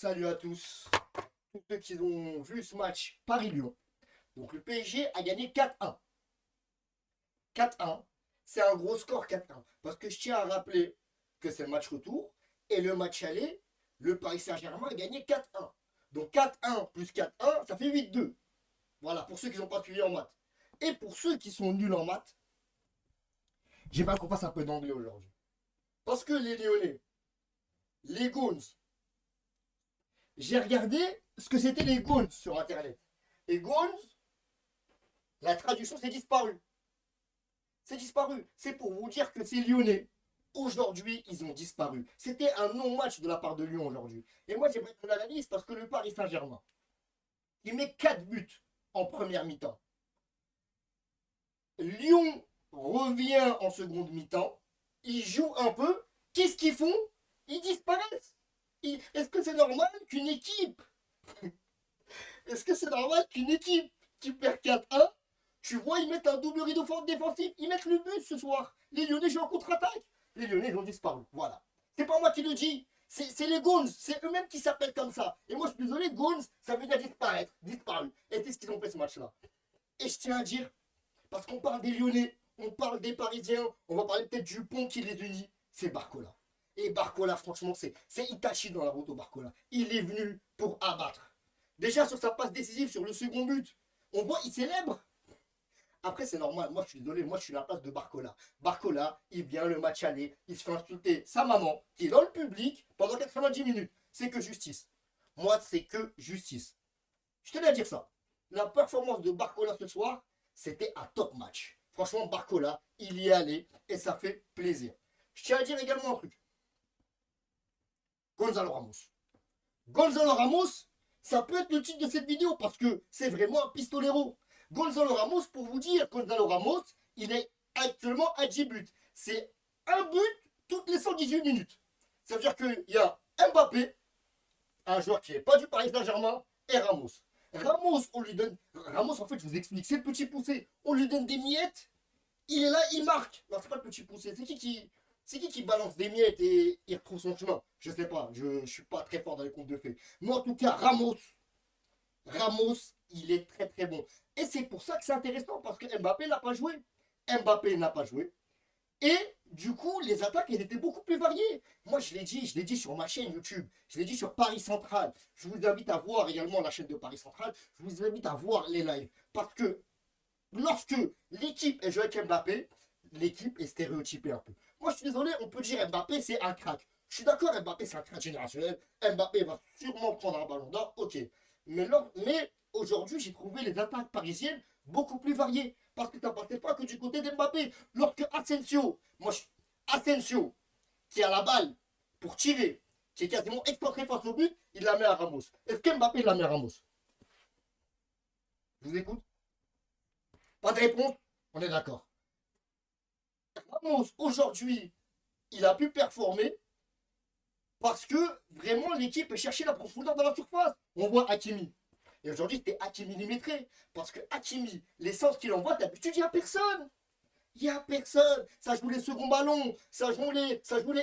Salut à tous ceux qui ont vu ce match Paris-Lyon. Donc le PSG a gagné 4-1. 4-1, c'est un gros score 4-1. Parce que je tiens à rappeler que c'est le match retour et le match aller, le Paris Saint-Germain a gagné 4-1. Donc 4-1 plus 4-1, ça fait 8-2. Voilà, pour ceux qui n'ont pas suivi en maths. Et pour ceux qui sont nuls en maths, j'aimerais qu'on fasse un peu d'anglais aujourd'hui. Parce que les Lyonnais, les Goons, j'ai regardé ce que c'était les Goons sur Internet. Les Goons, la traduction, c'est disparu. C'est disparu. C'est pour vous dire que ces Lyonnais, aujourd'hui, ils ont disparu. C'était un non-match de la part de Lyon aujourd'hui. Et moi, j'aimerais ton analyse parce que le Paris Saint-Germain, il met 4 buts en première mi-temps. Lyon revient en seconde mi-temps. Ils jouent un peu. Qu'est-ce qu'ils font? Ils disparaissent. Est-ce que c'est normal qu'une équipe Est-ce que c'est normal qu'une équipe qui perd 4-1, tu vois, ils mettent un double rideau défensif, ils mettent le but ce soir. Les Lyonnais jouent en contre-attaque. Les Lyonnais ils ont disparu. Voilà. C'est pas moi qui le dis. C'est les Goons. C'est eux-mêmes qui s'appellent comme ça. Et moi, je suis désolé, Goons, ça veut dire disparaître, disparu. Et c'est ce qu'ils ont fait ce match-là. Et je tiens à dire, parce qu'on parle des Lyonnais, on parle des Parisiens, on va parler peut-être du pont qui les unit, c'est Barcola. Et Barcola, franchement, c'est Itachi dans la route au Barcola. Il est venu pour abattre. Déjà sur sa passe décisive, sur le second but, on voit, il célèbre. Après, c'est normal. Moi, je suis désolé. Moi, je suis à la place de Barcola. Barcola, il vient le match aller. Il se fait insulter sa maman, qui est dans le public, pendant 90 minutes. C'est que justice. Moi, c'est que justice. Je tenais à dire ça. La performance de Barcola ce soir, c'était un top match. Franchement, Barcola, il y est allé et ça fait plaisir. Je tiens à dire également un truc. Gonzalo Ramos. Gonzalo Ramos, ça peut être le titre de cette vidéo parce que c'est vraiment un pistolero. Gonzalo Ramos, pour vous dire, Gonzalo Ramos, il est actuellement à 10 buts. C'est un but toutes les 118 minutes. Ça veut dire qu'il y a Mbappé, un joueur qui n'est pas du Paris Saint-Germain, et Ramos. Ramos, on lui donne. Ramos, en fait, je vous explique, c'est le petit poussé. On lui donne des miettes, il est là, il marque. Non, c'est pas le petit poussé. C'est qui balance des miettes et il retrouve son chemin? Je sais pas, je suis pas très fort dans les contes de fées. Mais en tout cas, Ramos, il est très très bon. Et c'est pour ça que c'est intéressant, parce que Mbappé n'a pas joué. Mbappé n'a pas joué. Et du coup, les attaques, elles étaient beaucoup plus variées. Moi, je l'ai dit sur ma chaîne YouTube, je l'ai dit sur Paris Central. Je vous invite à voir également la chaîne de Paris Central. Je vous invite à voir les lives. Parce que lorsque l'équipe est jouée avec Mbappé, l'équipe est stéréotypée un peu. Moi, je suis désolé, on peut dire Mbappé, c'est un crack. Je suis d'accord, Mbappé, c'est un crack générationnel. Mbappé va sûrement prendre un ballon d'or, ok. Mais aujourd'hui, j'ai trouvé les attaques parisiennes beaucoup plus variées. Parce que ça ne passait pas que du côté d'Mbappé. Lorsque Asensio, qui a la balle pour tirer, qui est quasiment excentré face au but, il la met à Ramos. Est-ce qu'Mbappé la met à Ramos? Je vous écoute. Pas de réponse? On est d'accord. Ramos, aujourd'hui, il a pu performer parce que vraiment l'équipe cherchait la profondeur dans la surface. On voit Hakimi. Et aujourd'hui, c'était Hakimi millimétré. Parce que Hakimi, l'essence qu'il envoie, d'habitude, il n'y a personne. Il n'y a personne. Ça joue les seconds ballons. Ça joue les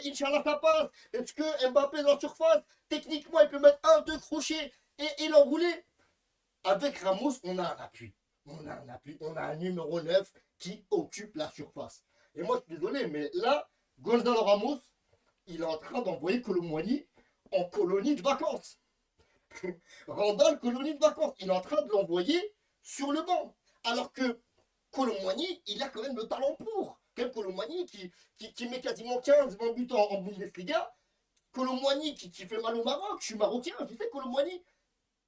Inch'Allah, ça passe. Est-ce que Mbappé dans la surface, techniquement, il peut mettre un, deux crochets et l'enrouler? Avec Ramos, on a un appui. On a un appui. On a un numéro 9 qui occupe la surface. Et moi, je suis désolé, mais là, Gonzalo Ramos, il est en train d'envoyer Colomboigny en colonie de vacances. Randall, colonie de vacances. Il est en train de l'envoyer sur le banc. Alors que Colomboigny, il a quand même le talent pour. Quel Colomboigny qui met quasiment 15-20 buts en Bundesliga. Colomboigny qui fait mal au Maroc. Je suis marocain, je sais Colomboigny.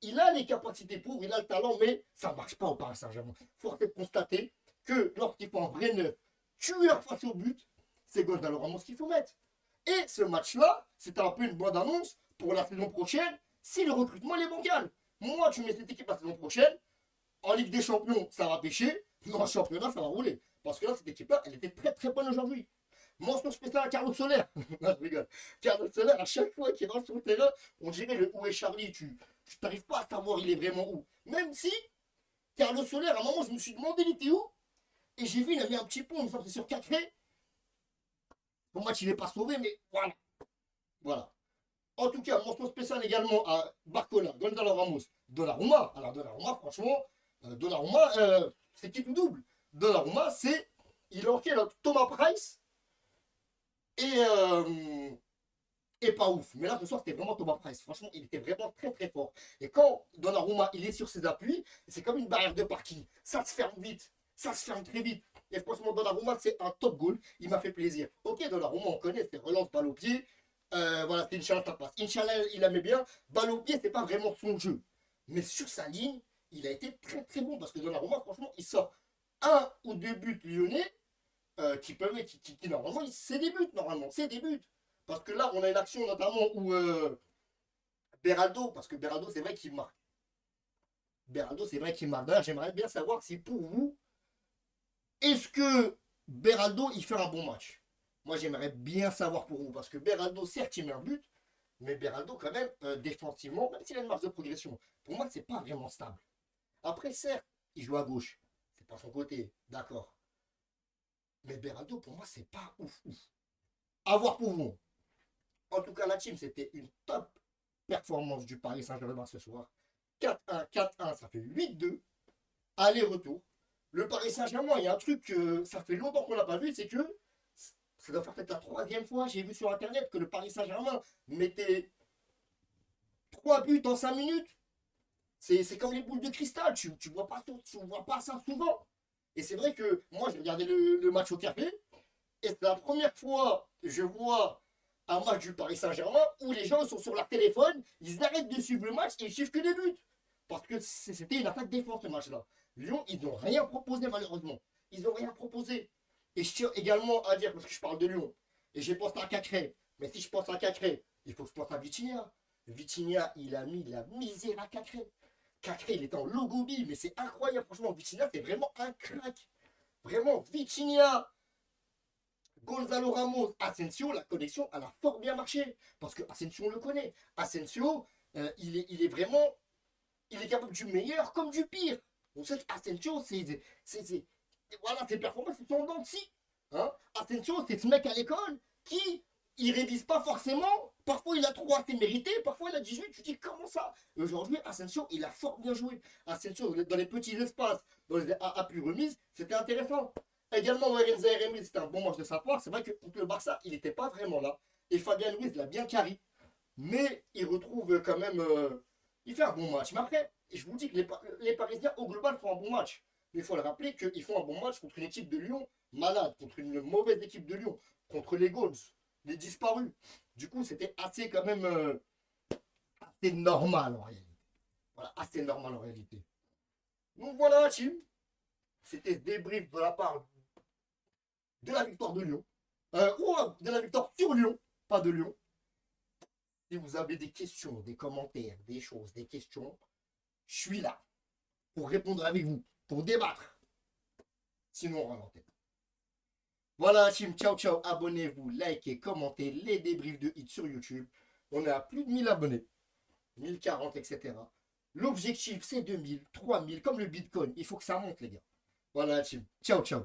Il a les capacités pour, il a le talent, mais ça ne marche pas au Paris Saint-Germain. Force est de constater que lorsqu'il faut un vrai neuf tueur face au but, c'est Gonzalo Ramos qu'il faut mettre. Et ce match-là, c'était un peu une bonne annonce pour la saison prochaine si le recrutement est bancal. Moi, tu mets cette équipe la saison prochaine, en Ligue des Champions, ça va pêcher, mais en championnat, ça va rouler. Parce que là, cette équipe-là, elle était très très bonne aujourd'hui. Mention spéciale à Carlos Soler. Non, je rigole. Carlos Soler, à chaque fois qu'il rentre sur le terrain, on dirait le où est Charlie. Tu n'arrives pas à savoir il est vraiment où. Même si, Carlos Soler, à un moment, je me suis demandé il était où. Et j'ai vu, il a mis un petit pont, il me semble que c'est sur Cacré. Bon match, il n'est pas sauvé, mais voilà. Voilà. En tout cas, mention spéciale également à Barcola, Gonzalo Ramos, Donnarumma. Alors Donnarumma, franchement, Donnarumma, c'est qui tout double. Donnarumma, c'est, il enquête Thomas Price et, pas ouf. Mais là, ce soir, c'était vraiment Thomas Price. Franchement, il était vraiment très très fort. Et quand Donnarumma, il est sur ses appuis, c'est comme une barrière de parking. Ça se ferme vite. Ça se ferme très vite. Et franchement, Donnarumma, c'est un top goal. Il m'a fait plaisir. Ok, Donnarumma, on connaît, c'est relance balle au pied. Voilà, c'est Inch'Allah, ça passe. Inch'Allah, il aimait bien. Balle au pied, c'est pas vraiment son jeu. Mais sur sa ligne, il a été très très bon. Parce que Donnarumma, franchement, il sort un ou deux buts lyonnais qui peuvent être, normalement, c'est des buts, normalement, c'est des buts. Parce que là, on a une action notamment où Beraldo, parce que Beraldo, c'est vrai qu'il marque. Beraldo, c'est vrai qu'il marque. D'ailleurs, j'aimerais bien savoir si pour vous, est-ce que Beraldo, il fait un bon match? Moi, j'aimerais bien savoir pour vous, parce que Beraldo, certes, il met un but, mais Beraldo, quand même, défensivement, même s'il a une marge de progression, pour moi, c'est pas vraiment stable. Après, certes, il joue à gauche. C'est pas son côté, d'accord. Mais Beraldo, pour moi, c'est pas ouf, ouf. À voir pour vous. En tout cas, la team, c'était une top performance du Paris Saint-Germain ce soir. 4-1, 4-1, ça fait 8-2. Aller-retour. Le Paris Saint-Germain, il y a un truc que ça fait longtemps qu'on n'a pas vu, c'est que ça doit faire peut-être la troisième fois, j'ai vu sur Internet, que le Paris Saint-Germain mettait 3 buts en 5 minutes. C'est comme les boules de cristal, tu vois pas, tu vois pas ça souvent. Et c'est vrai que moi, j'ai regardé le match au café, et c'est la première fois que je vois un match du Paris Saint-Germain où les gens sont sur leur téléphone, ils arrêtent de suivre le match et ils suivent que des buts. Parce que c'était une attaque défense ce match-là. Lyon, ils n'ont rien proposé malheureusement. Ils n'ont rien proposé. Et je tiens également à dire, parce que je parle de Lyon, et j'ai pensé à Cacré, mais si je pense à Cacré, il faut que je pense à Vitinha. Vitinha, il a mis la misère à Cacré. Cacré, il est en logobie, mais c'est incroyable. Franchement, Vitinha, c'est vraiment un crack. Vraiment, Vitinha, Gonzalo Ramos, Asensio, la connexion, elle a fort bien marché. Parce que Asensio, on le connaît. Asensio, il est vraiment. Il est capable du meilleur comme du pire. On sait qu'Asensio, voilà, ses performances sont en dents de scie. Hein. Asensio, c'est ce mec à l'école qui. Il révise pas forcément. Parfois, il a 3, c'est mérité. Parfois, il a 18. Tu dis comment ça? Aujourd'hui, Asensio, il a fort bien joué. Asensio, dans les petits espaces, dans les appuis remises, c'était intéressant. Également, Lorenzo Herrera, c'était un bon match de sa part. C'est vrai que contre le Barça, il n'était pas vraiment là. Et Fabien Ruiz l'a bien carré. Mais il retrouve quand même. Il fait un bon match. Mais après, je vous dis que les Parisiens, au global, font un bon match. Mais il faut le rappeler qu'ils font un bon match contre une équipe de Lyon malade, contre une mauvaise équipe de Lyon, contre les Gauls, les disparus. Du coup, c'était assez quand même assez normal en réalité. Voilà, assez normal en réalité. Donc voilà, team. C'était ce débrief de la part de la victoire de Lyon. Ou de la victoire sur Lyon, pas de Lyon. Si vous avez des questions, des commentaires, des choses, des questions, je suis là pour répondre avec vous, pour débattre. Sinon, on rend l'antenne. Voilà, team, ciao, ciao. Abonnez-vous, likez, commentez les débriefs de hit sur YouTube. On est à plus de 1000 abonnés, 1040, etc. L'objectif, c'est 2000, 3000, comme le Bitcoin. Il faut que ça monte, les gars. Voilà, team. Ciao, ciao.